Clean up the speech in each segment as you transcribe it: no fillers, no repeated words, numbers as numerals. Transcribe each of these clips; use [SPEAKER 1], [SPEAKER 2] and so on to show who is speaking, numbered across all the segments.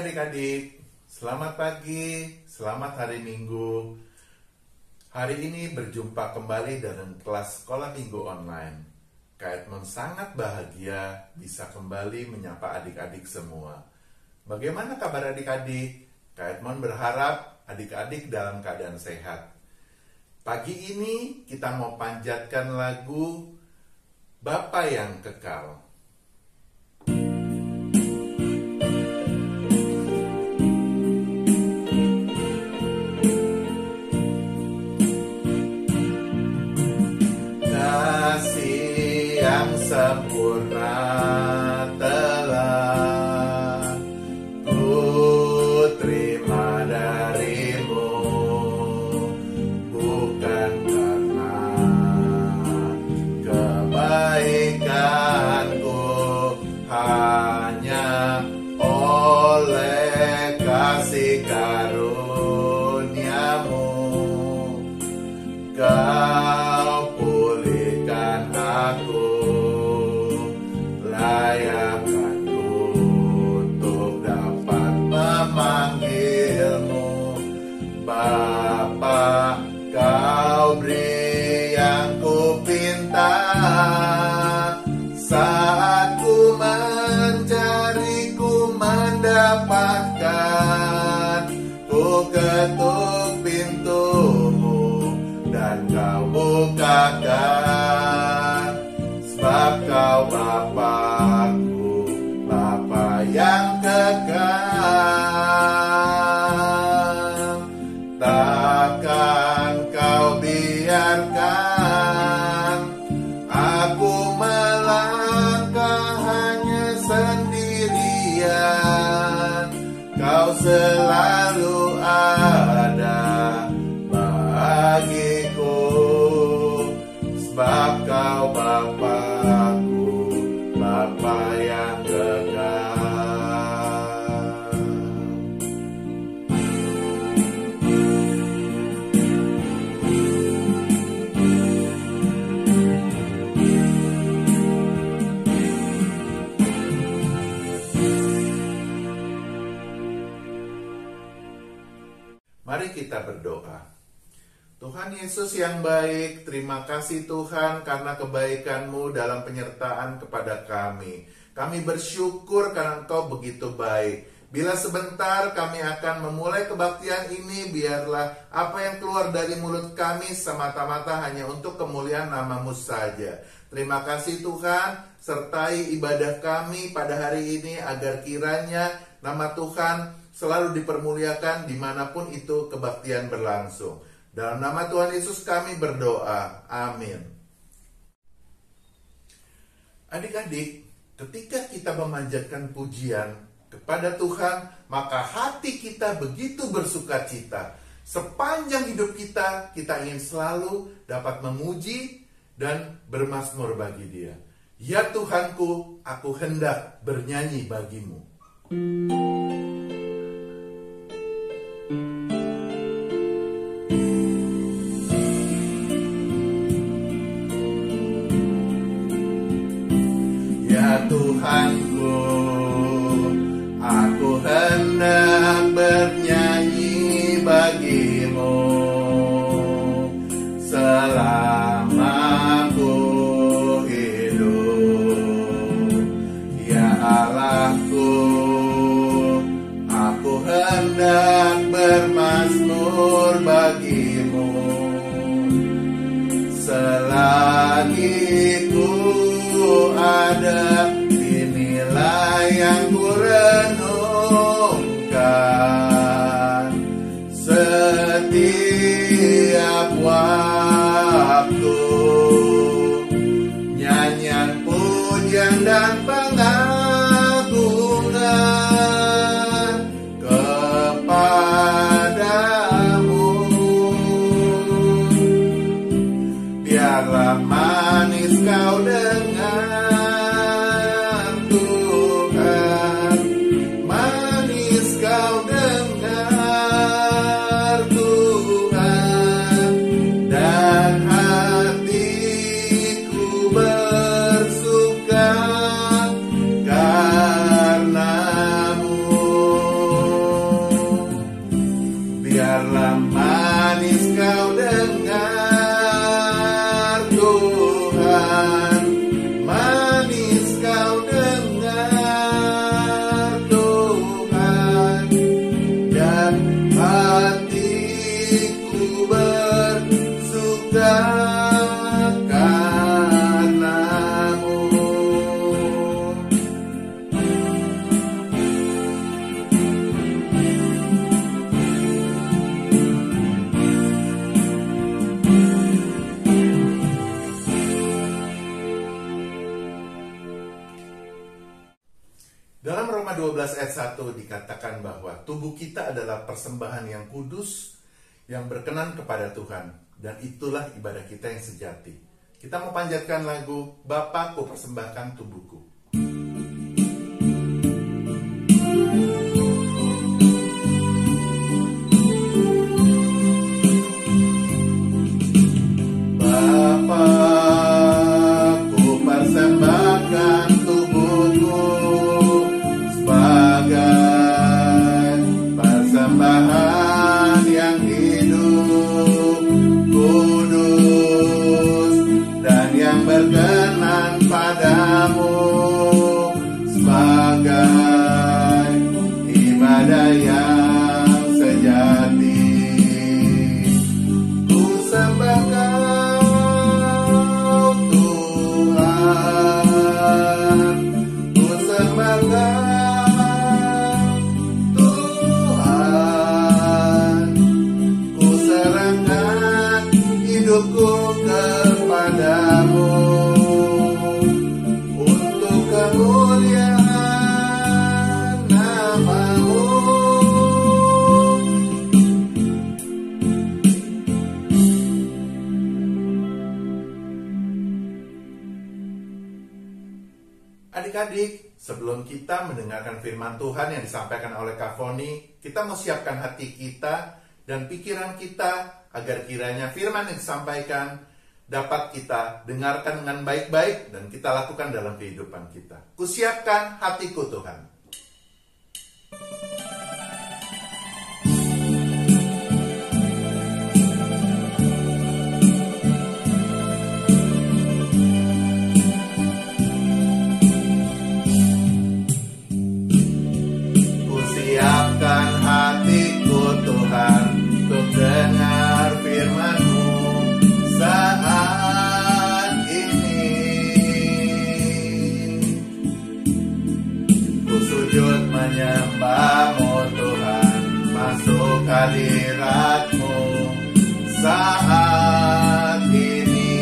[SPEAKER 1] adik-adik, selamat pagi, selamat hari Minggu. Hari ini berjumpa kembali dengan kelas sekolah minggu online. Kak Edmond sangat bahagia bisa kembali menyapa adik-adik semua. Bagaimana kabar adik-adik? Kak Edmond berharap adik-adik dalam keadaan sehat. Pagi ini kita mau panjatkan lagu Bapa yang Kekal. Yang sempurna telah ku terima darimu, bukan karena kebaikanku, hanya oleh kasih karuniamu Kau pulihkan aku, layakkanku untuk dapat memanggilmu Bapa. Kau beri yang ku pinta, saat ku mencari ku mendapatkan. Ku ketuk pintumu dan kau bukakan, sebab kau Bapakku, Bapa yang kekal. Takkan kau biarkan aku melangkah hanya sendirian. Kau selalu ada bagiku, sebab kau Bapakku, Bapa yang kekal. Mari kita berdoa. Tuhan Yesus yang baik, terima kasih Tuhan karena kebaikan-Mu dalam penyertaan kepada kami. Kami bersyukur karena Engkau begitu baik. Bila sebentar kami akan memulai kebaktian ini, biarlah apa yang keluar dari mulut kami semata-mata hanya untuk kemuliaan nama-Mu saja. Terima kasih Tuhan, sertai ibadah kami pada hari ini agar kiranya nama Tuhan selalu dipermuliakan dimanapun itu kebaktian berlangsung. Dalam nama Tuhan Yesus kami berdoa. Amin. Adik-adik, ketika kita memanjatkan pujian kepada Tuhan, maka hati kita begitu bersukacita. Sepanjang hidup kita, kita ingin selalu dapat memuji dan bermazmur bagi Dia. Ya Tuhanku, aku hendak bernyanyi bagimu. Tuhanku, aku hendak bernyanyi bagimu selama ku hidup. Ya Allahku, aku hendak bermazmur bagimu selagi ku ada. Inilah yang ku renungkan, Dalam Roma 12 ayat 1 dikatakan bahwa tubuh kita adalah persembahan yang kudus, yang berkenan kepada Tuhan. Dan itulah ibadah kita yang sejati. Kita mau panjatkan lagu Bapa, ku persembahkan tubuhku. Bapa, ku persembahkan tubuhku sebagai persembahan yang hidup, kudus, dan yang berkenan padamu, sebagai ibadah yang sejati. Ku sembahkan Tuhan, ku sembahkan Tuhan, ku serahkan hidupku kepadamu untuk kemuliaan nama-Mu. Adik-adik, sebelum kita mendengarkan firman Tuhan yang disampaikan oleh Kak Foni, kita mau siapkan hati kita dan pikiran kita agar kiranya firman yang disampaikan dapat kita dengarkan dengan baik-baik dan kita lakukan dalam kehidupan kita. Kusiapkan hatiku Tuhan. Kusiapkan hatiku Tuhan untuk dengar firman-Mu saat ini. Ku sujud menyembah-Mu Tuhan, masuk hadirat-Mu saat ini.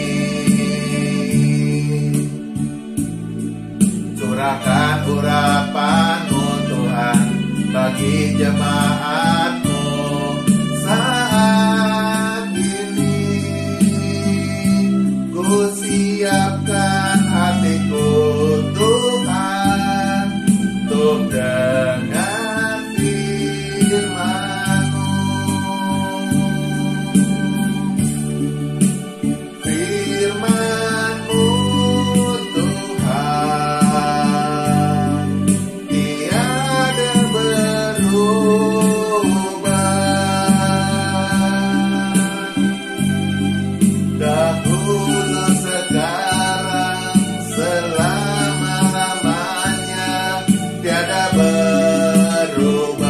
[SPEAKER 1] Curahkan urapan-Mu Tuhan bagi jemaat-Mu saat ini. Ku siapkan hatiku Tuhan untuk dengar firman-Mu. Firman-Mu Tuhan tiada berubah, dahulu sekarang selama-lamanya tiada berubah.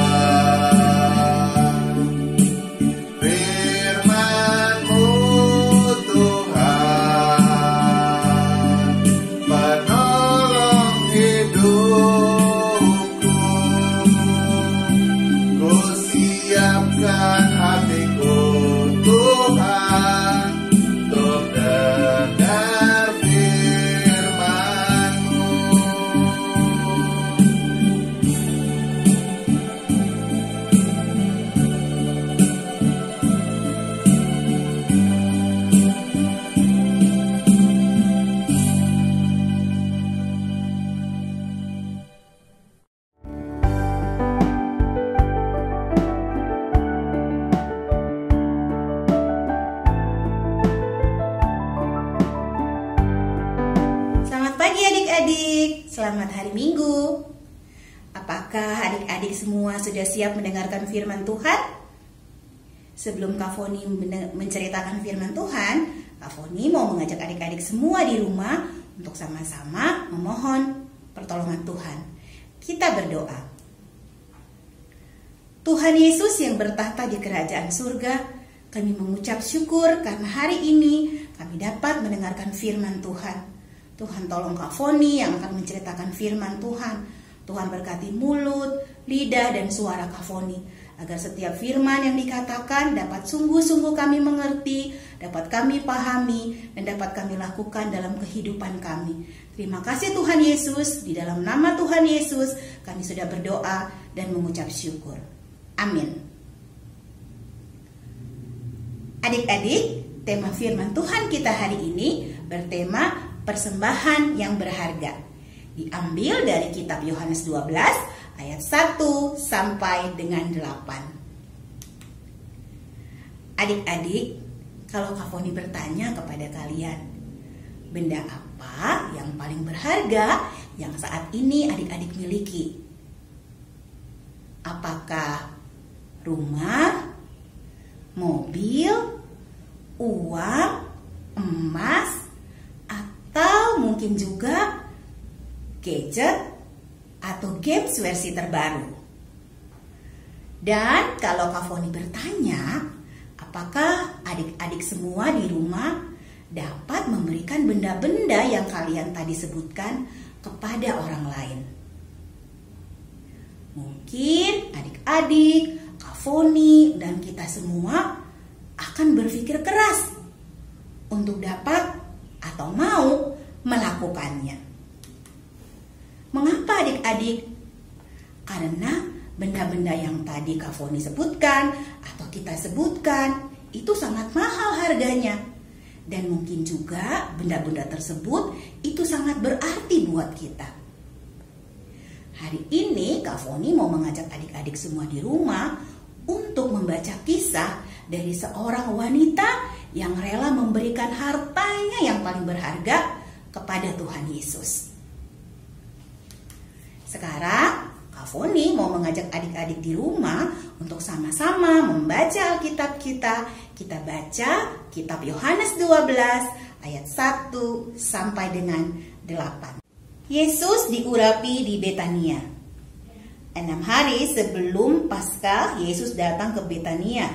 [SPEAKER 1] Firman-Mu Tuhan penolong hidupku. Ku siapkan hatiku Tuhan untuk dengar firman-Mu.
[SPEAKER 2] Selamat pagi adik-adik, selamat hari Minggu. Apakah adik-adik semua sudah siap mendengarkan firman Tuhan? Sebelum Kak Foni menceritakan firman Tuhan, Kak Foni mau mengajak adik-adik semua di rumah untuk sama-sama memohon pertolongan Tuhan. Kita berdoa. Tuhan Yesus yang bertahta di kerajaan surga, kami mengucap syukur karena hari ini kami dapat mendengarkan firman Tuhan. Tuhan tolong Kak Foni yang akan menceritakan firman Tuhan. Tuhan berkati mulut, lidah, dan suara Kak Foni, agar setiap firman yang dikatakan dapat sungguh-sungguh kami mengerti, dapat kami pahami, dan dapat kami lakukan dalam kehidupan kami. Terima kasih Tuhan Yesus, di dalam nama Tuhan Yesus kami sudah berdoa dan mengucap syukur. Amin. Adik-adik, tema firman Tuhan kita hari ini bertema persembahan yang berharga. Diambil dari kitab Yohanes 12 ayat 1 sampai dengan 8. Adik-adik, kalau Kak Foni bertanya kepada kalian, benda apa yang paling berharga yang saat ini adik-adik miliki? Apakah rumah, mobil, uang, emas, atau mungkin juga gadget atau games versi terbaru? Dan kalau Kak Foni bertanya, apakah adik-adik semua di rumah dapat memberikan benda-benda yang kalian tadi sebutkan kepada orang lain? Mungkin adik-adik, Kak Foni, dan kita semua akan berpikir keras untuk dapat atau mau melakukannya. Mengapa adik-adik? Karena benda-benda yang tadi Kak Foni sebutkan atau kita sebutkan itu sangat mahal harganya. Dan mungkin juga benda-benda tersebut itu sangat berarti buat kita. Hari ini Kak Foni mau mengajak adik-adik semua di rumah untuk membaca kisah dari seorang wanita yang rela memberikan hartanya yang paling berharga kepada Tuhan Yesus. Sekarang Kak Foni mau mengajak adik-adik di rumah untuk sama-sama membaca Alkitab kita. Kita baca kitab Yohanes 12 ayat 1 sampai dengan 8. Yesus diurapi di Betania. 6 hari sebelum Paskah, Yesus datang ke Betania,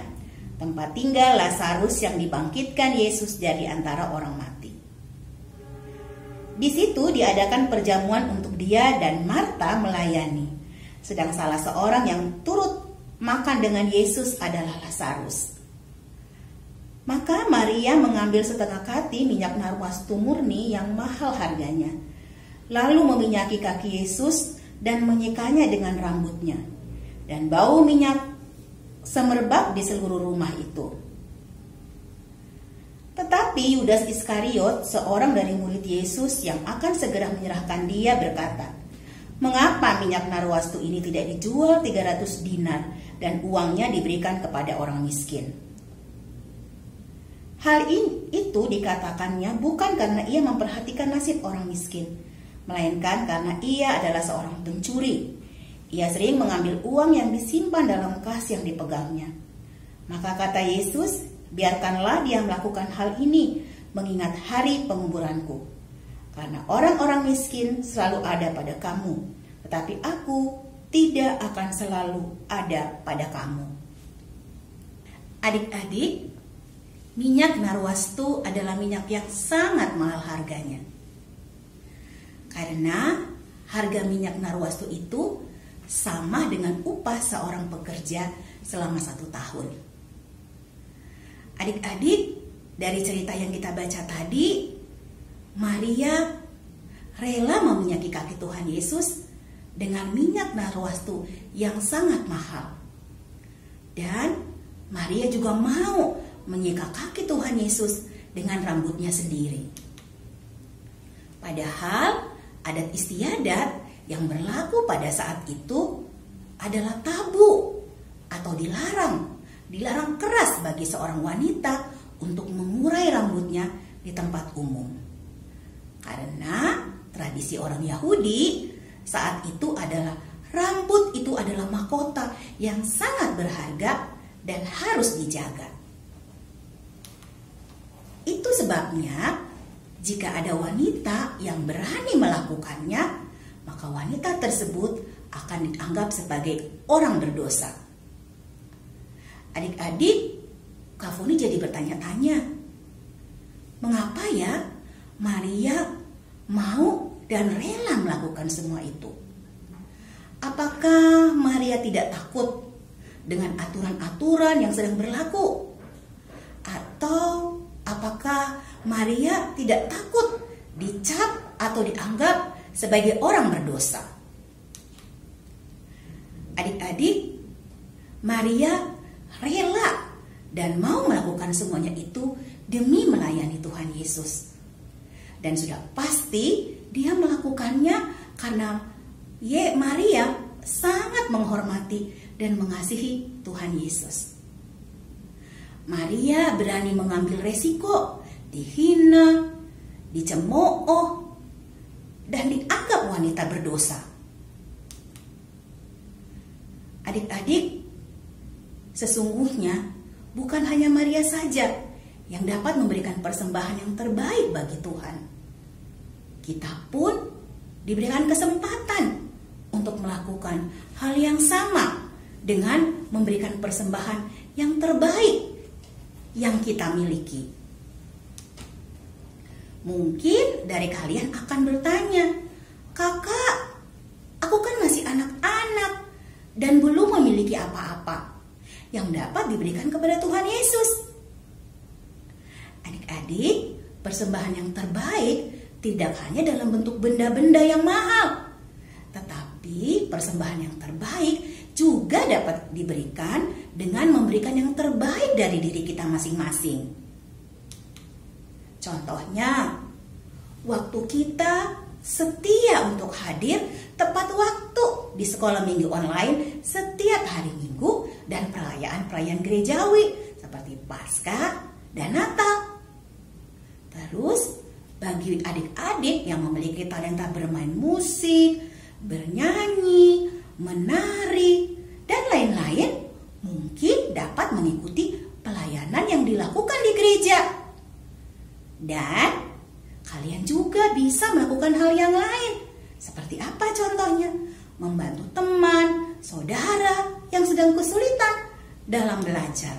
[SPEAKER 2] tempat tinggal Lazarus yang dibangkitkan Yesus dari antara orang mati. Di situ diadakan perjamuan untuk dia dan Marta melayani. Sedang salah seorang yang turut makan dengan Yesus adalah Lazarus. Maka Maria mengambil setengah kati minyak narwastu murni yang mahal harganya, lalu meminyaki kaki Yesus dan menyikanya dengan rambutnya. Dan bau minyak semerbak di seluruh rumah itu. Tetapi Yudas Iskariot, seorang dari murid Yesus yang akan segera menyerahkan dia, berkata, "Mengapa minyak narwastu ini tidak dijual 300 dinar dan uangnya diberikan kepada orang miskin?" Hal itu dikatakannya bukan karena ia memperhatikan nasib orang miskin, melainkan karena ia adalah seorang pencuri. Ia sering mengambil uang yang disimpan dalam kas yang dipegangnya. Maka kata Yesus, "Biarkanlah dia melakukan hal ini, mengingat hari penguburanku. Karena orang-orang miskin selalu ada pada kamu, tetapi aku tidak akan selalu ada pada kamu." Adik-adik, minyak narwastu adalah minyak yang sangat mahal harganya. Karena harga minyak narwastu itu sama dengan upah seorang pekerja selama 1 tahun. Adik-adik, dari cerita yang kita baca tadi, Maria rela meminyaki kaki Tuhan Yesus dengan minyak narwastu yang sangat mahal. Dan Maria juga mau menyika kaki Tuhan Yesus dengan rambutnya sendiri. Padahal adat istiadat yang berlaku pada saat itu adalah tabu atau dilarang keras bagi seorang wanita untuk mengurai rambutnya di tempat umum. Karena tradisi orang Yahudi saat itu adalah rambut itu adalah mahkota yang sangat berharga dan harus dijaga. Itu sebabnya jika ada wanita yang berani melakukannya, maka wanita tersebut akan dianggap sebagai orang berdosa. Adik-adik, Kak Foni jadi bertanya-tanya, mengapa ya Maria mau dan rela melakukan semua itu? Apakah Maria tidak takut dengan aturan-aturan yang sedang berlaku? Atau apakah Maria tidak takut dicap atau dianggap sebagai orang berdosa? Adik-adik, Maria rela dan mau melakukan semuanya itu demi melayani Tuhan Yesus. Dan sudah pasti dia melakukannya karena Maria sangat menghormati dan mengasihi Tuhan Yesus. Maria berani mengambil resiko, dihina, dicemooh, dan dianggap wanita berdosa. Adik-adik, sesungguhnya bukan hanya Maria saja yang dapat memberikan persembahan yang terbaik bagi Tuhan. Kita pun diberikan kesempatan untuk melakukan hal yang sama dengan memberikan persembahan yang terbaik yang kita miliki. Mungkin dari kalian akan bertanya, "Kakak, aku kan masih anak-anak dan belum memiliki apa-apa yang dapat diberikan kepada Tuhan Yesus." Adik-adik, persembahan yang terbaik tidak hanya dalam bentuk benda-benda yang mahal, tetapi persembahan yang terbaik juga dapat diberikan dengan memberikan yang terbaik dari diri kita masing-masing. Contohnya, waktu kita setia untuk hadir tepat waktu di sekolah minggu online setiap hari Minggu dan perayaan-perayaan gerejawi seperti Paskah dan Natal. Terus, bagi adik-adik yang memiliki talenta bermain musik, bernyanyi, menari, dan lain-lain, mungkin dapat mengikuti pelayanan yang dilakukan di gereja. Dan kalian juga bisa melakukan hal yang lain. Seperti apa contohnya? Membantu teman, saudara yang sedang kesulitan dalam belajar.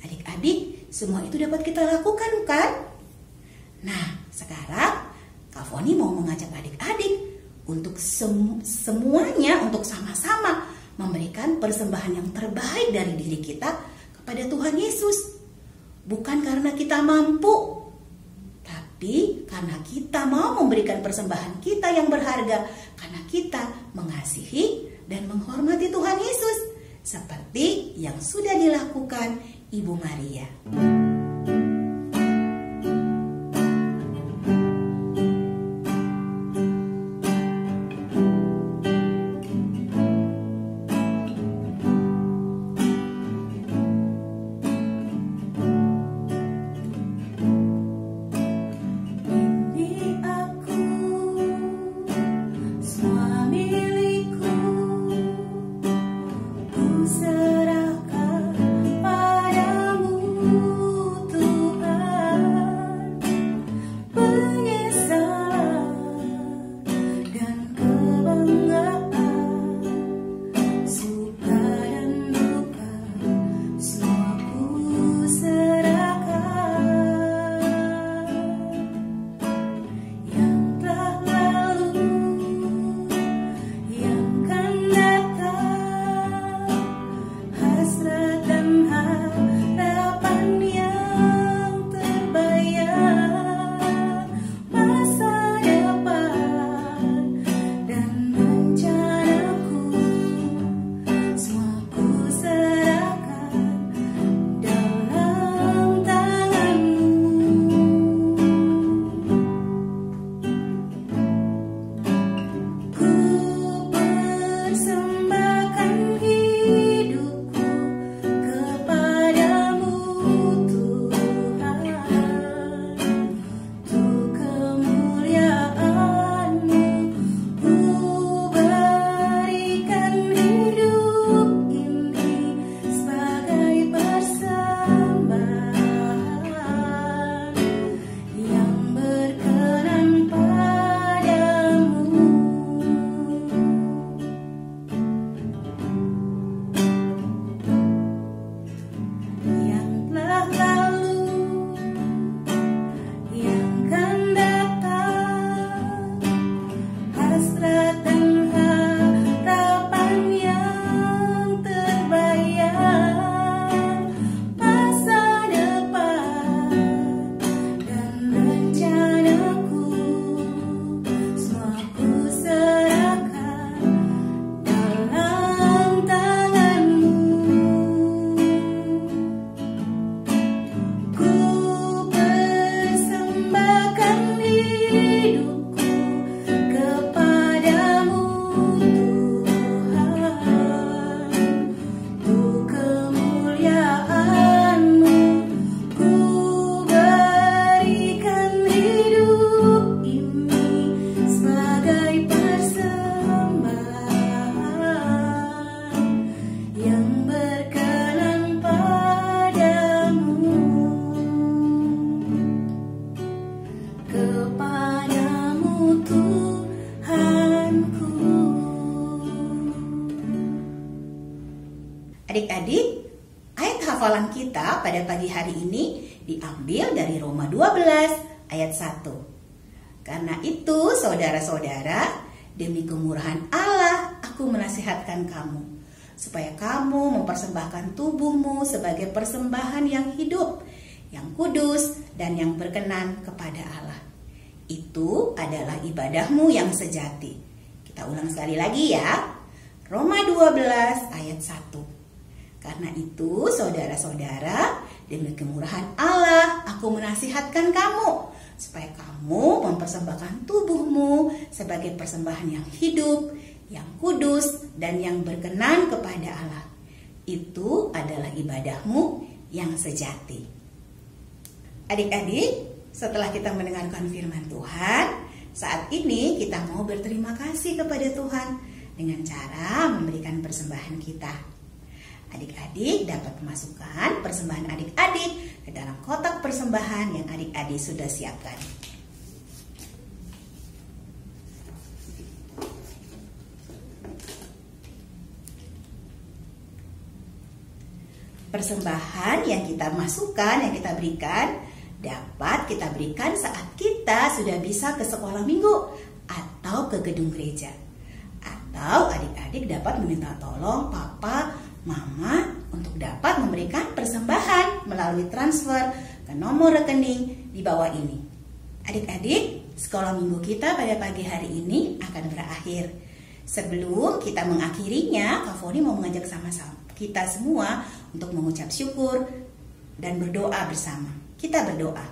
[SPEAKER 2] Adik-adik, semua itu dapat kita lakukan, kan? Nah, sekarang Kak Foni mau mengajak adik-adik untuk semuanya untuk sama-sama memberikan persembahan yang terbaik dari diri kita kepada Tuhan Yesus. Bukan karena kita mampu, tapi karena kita mau memberikan persembahan kita yang berharga, karena kita mengasihi dan menghormati Tuhan Yesus seperti yang sudah dilakukan Ibu Maria.
[SPEAKER 3] Serahkan padamu.
[SPEAKER 2] Adik-adik, ayat hafalan kita pada pagi hari ini diambil dari Roma 12 ayat 1. Karena itu, saudara-saudara, demi kemurahan Allah, aku menasihatkan kamu, supaya kamu mempersembahkan tubuhmu sebagai persembahan yang hidup, yang kudus, dan yang berkenan kepada Allah. Itu adalah ibadahmu yang sejati. Kita ulang sekali lagi ya. Roma 12 ayat 1. Karena itu, saudara-saudara, demi kemurahan Allah, aku menasihatkan kamu, supaya kamu mempersembahkan tubuhmu sebagai persembahan yang hidup, yang kudus, dan yang berkenan kepada Allah. Itu adalah ibadahmu yang sejati. Adik-adik, setelah kita mendengarkan firman Tuhan, saat ini kita mau berterima kasih kepada Tuhan dengan cara memberikan persembahan kita. Adik-adik dapat memasukkan persembahan adik-adik ke dalam kotak persembahan yang adik-adik sudah siapkan. Persembahan yang kita masukkan, yang kita berikan, dapat kita berikan saat kita sudah bisa ke sekolah minggu atau ke gedung gereja. Atau adik-adik dapat meminta tolong papa, mama untuk dapat memberikan persembahan melalui transfer ke nomor rekening di bawah ini. Adik-adik, sekolah minggu kita pada pagi hari ini akan berakhir. Sebelum kita mengakhirinya, Kak Foni mau mengajak sama-sama kita semua untuk mengucap syukur dan berdoa bersama. Kita berdoa.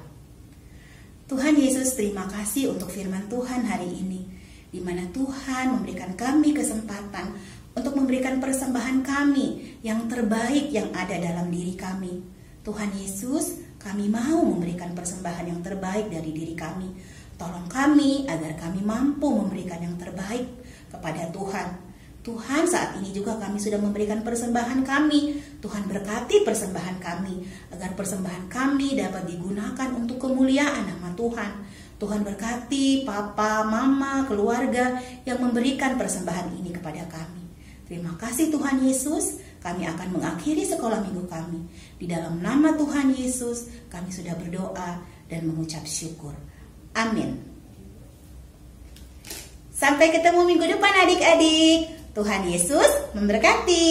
[SPEAKER 2] Tuhan Yesus, terima kasih untuk firman Tuhan hari ini, di mana Tuhan memberikan kami kesempatan untuk memberikan persembahan kami yang terbaik yang ada dalam diri kami. Tuhan Yesus, kami mau memberikan persembahan yang terbaik dari diri kami. Tolong kami agar kami mampu memberikan yang terbaik kepada Tuhan. Tuhan, saat ini juga kami sudah memberikan persembahan kami. Tuhan berkati persembahan kami, agar persembahan kami dapat digunakan untuk kemuliaan nama Tuhan. Tuhan berkati papa, mama, keluarga yang memberikan persembahan ini kepada kami. Terima kasih Tuhan Yesus, kami akan mengakhiri sekolah minggu kami. Di dalam nama Tuhan Yesus, kami sudah berdoa dan mengucap syukur. Amin. Sampai ketemu minggu depan adik-adik. Tuhan Yesus memberkati.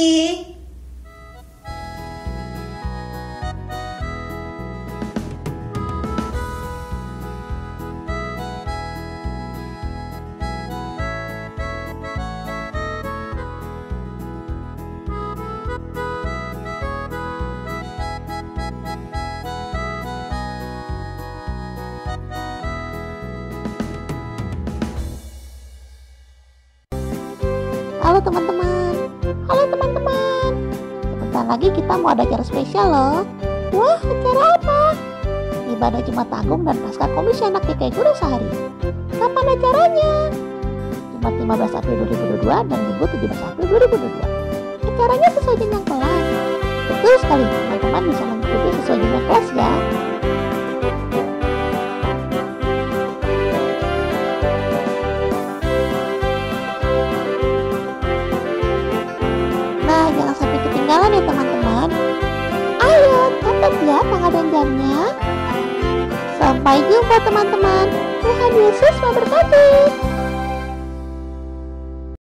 [SPEAKER 3] Halo teman-teman, sebentar lagi kita mau ada acara spesial loh. Wah, acara apa? Ibadah Jumat Agung dan Paskah Komisi Anak GKI Guru Sehari. Kapan acaranya? Jumat 15 April 2022 dan Minggu 17 April 2022. Acaranya sesuai jenjang kelas. Betul sekali, teman-teman bisa mengikuti sesuai jenjang kelas ya. Jangan sampai ketinggalan ya teman-teman. Ayo catat ya tanggal dan jamnya. Sampai jumpa teman-teman. Tuhan Yesus memberkati.